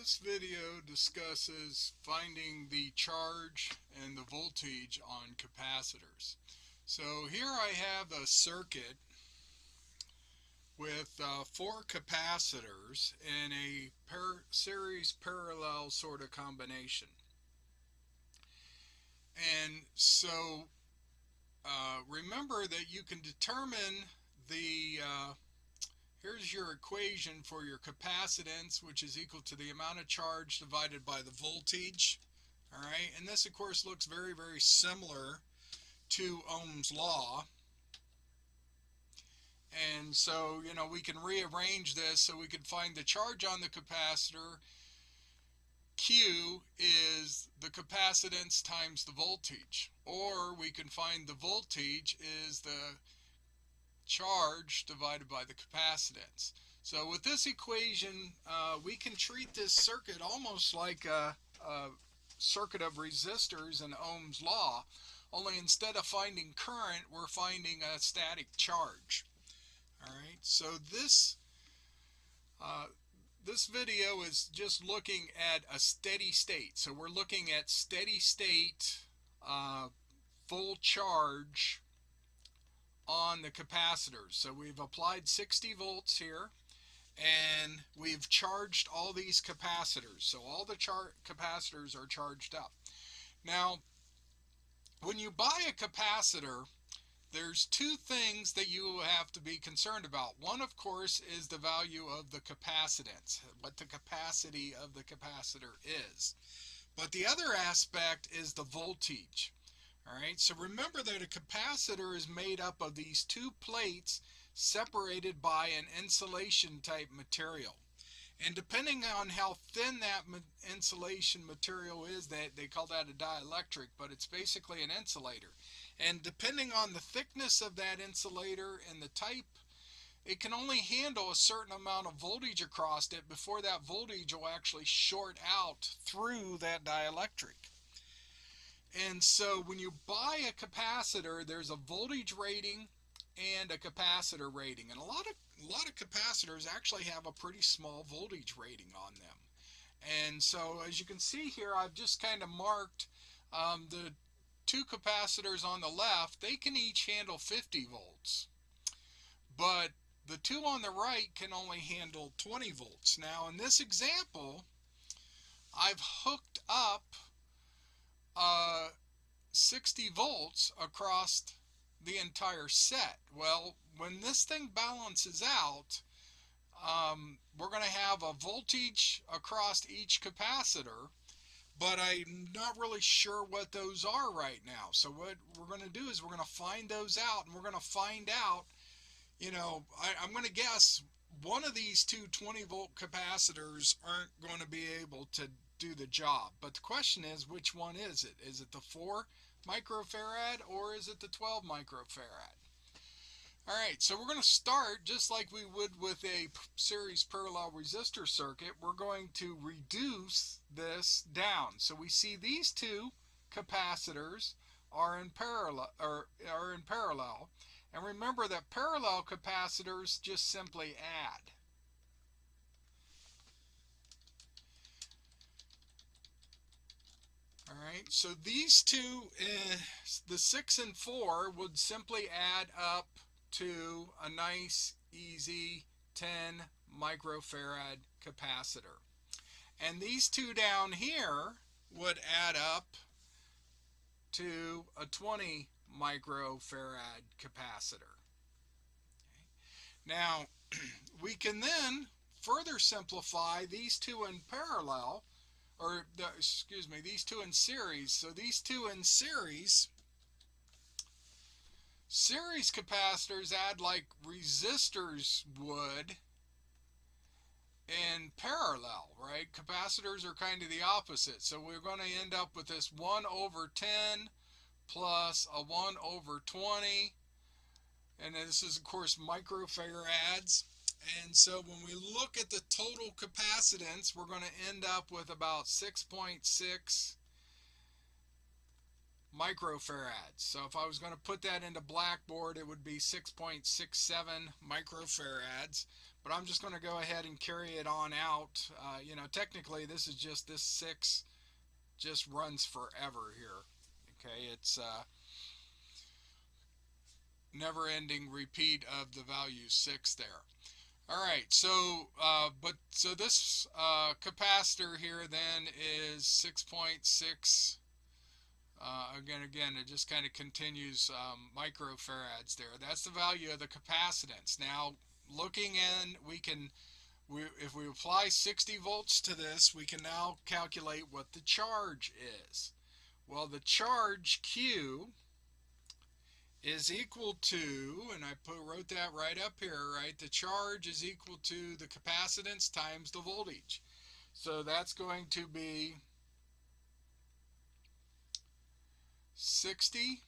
This video discusses finding the charge and the voltage on capacitors. So here I have a circuit with 4 capacitors in a series parallel sort of combination. And so remember that you can determine the here's your equation for your capacitance, which is equal to the amount of charge divided by the voltage. All right, and this of course looks very, very similar to Ohm's law. And so, we can rearrange this so we can find the charge on the capacitor. Q is the capacitance times the voltage. Or we can find the voltage is the charge divided by the capacitance. So with this equation, we can treat this circuit almost like a circuit of resistors in Ohm's law, only instead of finding current, we're finding a static charge. All right, so this video is just looking at a steady state. So we're looking at steady state full charge on the capacitors. So we've applied 60 volts here and we've charged all these capacitors. So all the capacitors are charged up. Now, when you buy a capacitor, there's two things that you have to be concerned about. One, of course, is the value of the capacitance, what the capacity of the capacitor is. But the other aspect is the voltage. All right, so remember that a capacitor is made up of these two plates separated by an insulation type material. And depending on how thin that insulation material is, they call that a dielectric, but it's basically an insulator. And depending on the thickness of that insulator and the type, it can only handle a certain amount of voltage across it before that voltage will actually short out through that dielectric. And so when you buy a capacitor, there's a voltage rating and a capacitor rating. And a lot of capacitors actually have a pretty small voltage rating on them. And so as you can see here, I've just kind of marked the two capacitors on the left. They can each handle 50 volts. But the two on the right can only handle 20 volts. Now in this example, I've hooked up 60 volts across the entire set. Well, when this thing balances out, we're going to have a voltage across each capacitor, but I'm not really sure what those are right now. So what we're going to do is we're going to find those out, and we're going to find out, I'm going to guess one of these two 20-volt capacitors aren't going to be able to do the job. But the question is, which one is it? Is it the 4 microfarad or is it the 12 microfarad? All right, so we're going to start just like we would with a series parallel resistor circuit. We're going to reduce this down. So we see these two capacitors are in parallel, and remember that parallel capacitors just simply add. Alright, so these two, the 6 and 4, would simply add up to a nice, easy 10 microfarad capacitor. And these two down here would add up to a 20 microfarad capacitor. Okay. Now, we can then further simplify these two in parallel, or these two in series. So these two in series capacitors add like resistors would in parallel, right? Capacitors are kind of the opposite. So we're going to end up with this 1 over 10 plus a 1 over 20. And this is, of course, microfarads. And so when we look at the total capacitance, we're going to end up with about 6.6 microfarads. So if I was going to put that into Blackboard, it would be 6.67 microfarads. but I'm just going to go ahead and carry it on out. You know, technically this is just, this 6 just runs forever here. Okay, it's never ending repeat of the value 6 there. All right, so so this capacitor here then is 6.6. Again, it just kind of continues microfarads there. That's the value of the capacitance. Now, looking in, if we apply 60 volts to this, we can now calculate what the charge is. Well, the charge Q is equal to, and I wrote that right up here, right? The charge is equal to the capacitance times the voltage. So that's going to be 60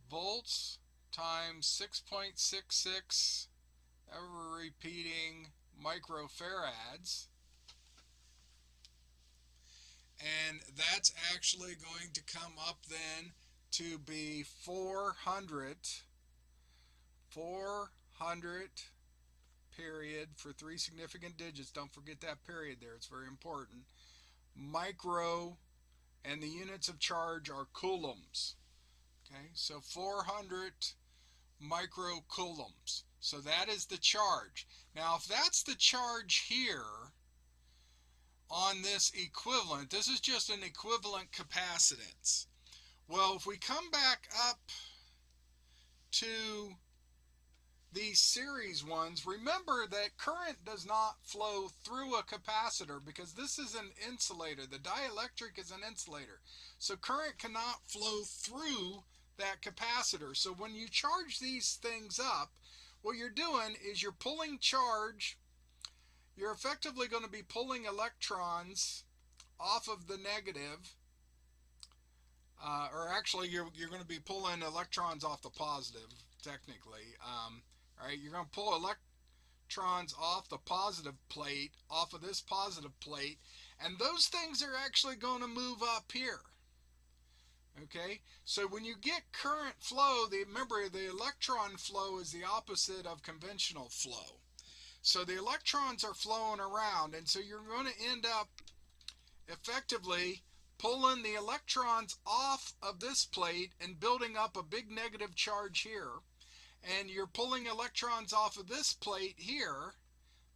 volts times 6.66 ever repeating microfarads. And that's actually going to come up then to be 400 period for 3 significant digits. Don't forget that period there, it's very important. Micro, and the units of charge are coulombs. Okay, so 400 microcoulombs. So that is the charge. Now, if that's the charge here on this equivalent, this is just an equivalent capacitance. Well, if we come back up to these series ones, remember that current does not flow through a capacitor because this is an insulator. The dielectric is an insulator. So current cannot flow through that capacitor. So when you charge these things up, what you're doing is you're pulling charge. You're effectively going to be pulling electrons off of the negative, or actually you're going to be pulling electrons off the positive, technically. Right, you're going to pull electrons off the positive plate, off of this positive plate, and those things are actually going to move up here. Okay, so when you get current flow, remember the electron flow is the opposite of conventional flow. So the electrons are flowing around, and so you're going to end up effectively pulling the electrons off of this plate and building up a big negative charge here. And you're pulling electrons off of this plate here,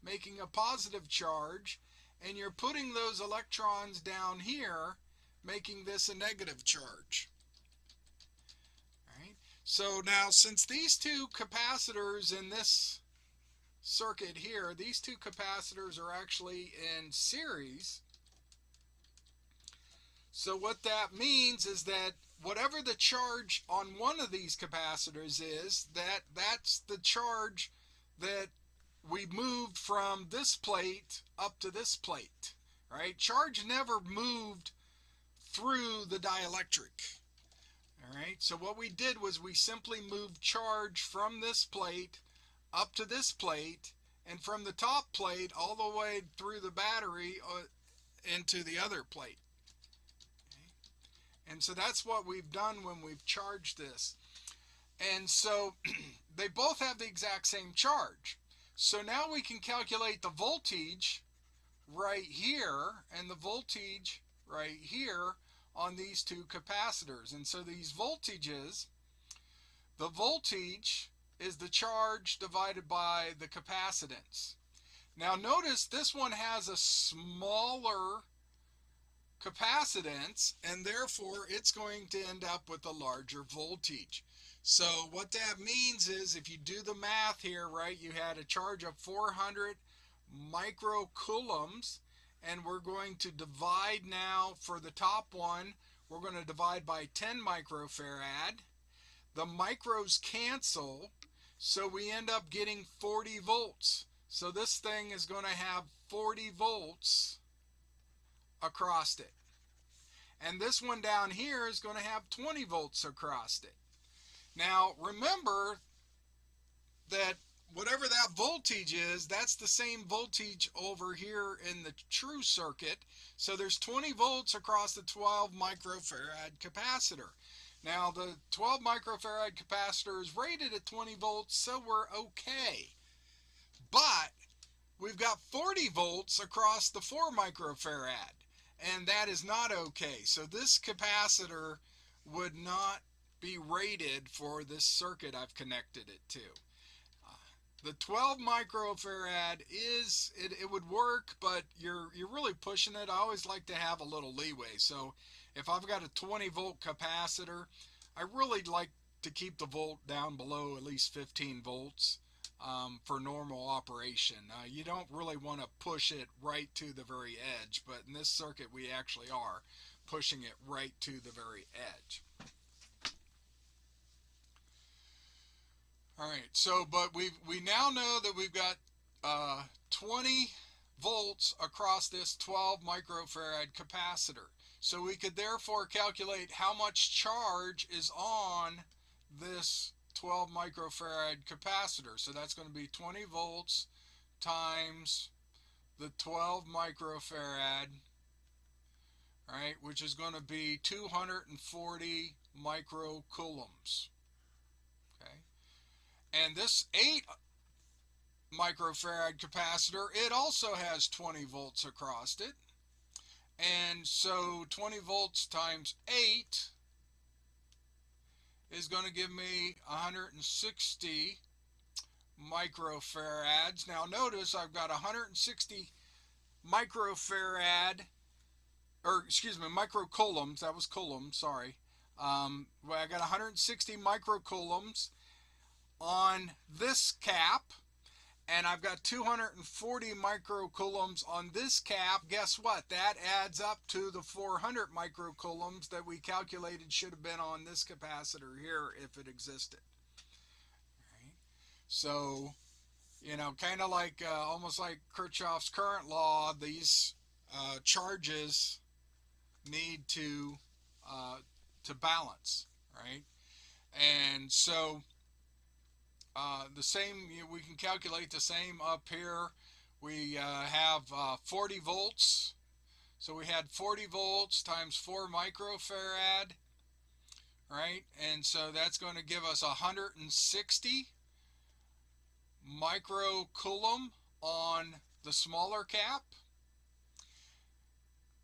making a positive charge, and you're putting those electrons down here, making this a negative charge. All right. So now, since these two capacitors in this circuit here, these two capacitors are actually in series, so what that means is that whatever the charge on one of these capacitors is, that's the charge that we moved from this plate up to this plate, right? Charge never moved through the dielectric. All right, so what we did was we simply moved charge from this plate up to this plate, and from the top plate all the way through the battery into the other plate. Okay? And so that's what we've done when we've charged this. And so they both have the exact same charge. So now we can calculate the voltage right here and the voltage right here on these two capacitors. And so these voltages, the voltage is the charge divided by the capacitance. Now notice this one has a smaller capacitance, and therefore it's going to end up with a larger voltage. So what that means is, if you do the math here, right, you had a charge of 400 microcoulombs, and we're going to divide now for the top one, we're going to divide by 10 microfarad. The micros cancel, so we end up getting 40 volts. So this thing is going to have 40 volts across it. And this one down here is going to have 20 volts across it. Now remember that whatever that voltage is, that's the same voltage over here in the true circuit. So there's 20 volts across the 12 microfarad capacitor. Now the 12 microfarad capacitor is rated at 20 volts, so we're okay. But we've got 40 volts across the 4 microfarad, and that is not okay. So this capacitor would not be rated for this circuit I've connected it to. The 12 microfarad it would work, but you're really pushing it. I always like to have a little leeway. So if I've got a 20 volt capacitor, I really like to keep the volt down below at least 15 volts for normal operation. You don't really want to push it right to the very edge, but in this circuit we actually are pushing it right to the very edge. All right, so but we now know that we've got 20 volts across this 12 microfarad capacitor. So we could therefore calculate how much charge is on this 12 microfarad capacitor. So that's going to be 20 volts times the 12 microfarad, right, which is going to be 240 microcoulombs. Okay. And this 8 microfarad capacitor, it also has 20 volts across it. And so 20 volts times 8 is going to give me 160 microfarads. Now notice I've got 160 microfarad, or excuse me, microcoulombs. That was coulomb, sorry. Well, I got 160 microcoulombs on this cap, and I've got 240 microcoulombs on this cap. Guess what? That adds up to the 400 microcoulombs that we calculated should have been on this capacitor here if it existed. Right? So, you know, kind of like almost like Kirchhoff's current law, these charges need to balance, right? And so the same, we can calculate the same up here. We have 40 volts. So we had 40 volts times 4 microfarad, right? And so that's going to give us 160 microcoulomb on the smaller cap.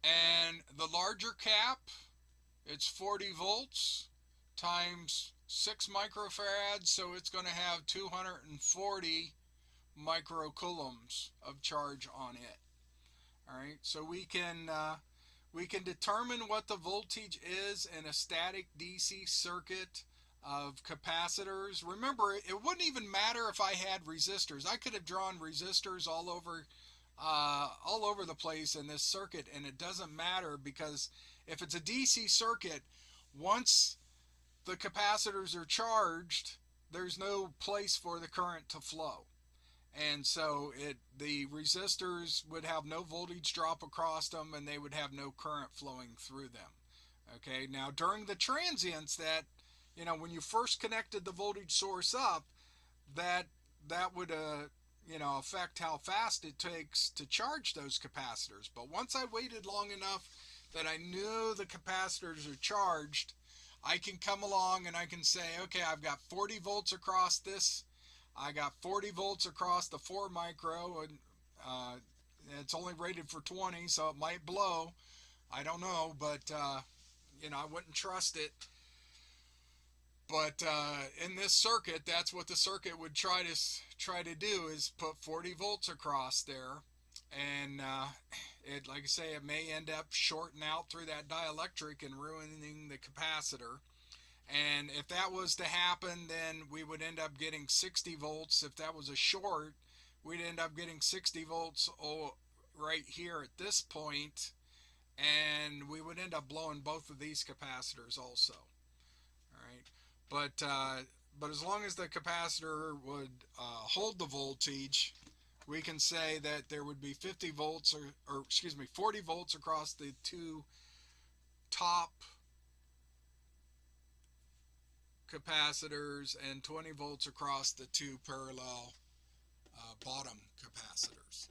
And the larger cap, it's 40 volts times 6 microfarads, so it's going to have 240 microcoulombs of charge on it. All right, so we can determine what the voltage is in a static DC circuit of capacitors. Remember, it wouldn't even matter if I had resistors. I could have drawn resistors all over the place in this circuit, and it doesn't matter, because if it's a DC circuit, once the capacitors are charged, there's no place for the current to flow. And so the resistors would have no voltage drop across them, and they would have no current flowing through them. Okay, now during the transients that, you know, when you first connected the voltage source up, that would you know, affect how fast it takes to charge those capacitors. But once I waited long enough that I knew the capacitors are charged, I can come along and I can say, okay, I've got 40 volts across this. I got 40 volts across the 4 micro, and it's only rated for 20, so it might blow. I don't know, but you know, I wouldn't trust it. But in this circuit, that's what the circuit would try to do, is put 40 volts across there, and it, like I say, it may end up shorting out through that dielectric and ruining the capacitor. And if that was to happen, then we would end up getting 60 volts. If that was a short, we'd end up getting 60 volts right here at this point, and we would end up blowing both of these capacitors also. All right, but as long as the capacitor would hold the voltage, we can say that there would be 50 volts, or excuse me, 40 volts across the two top capacitors and 20 volts across the two parallel bottom capacitors.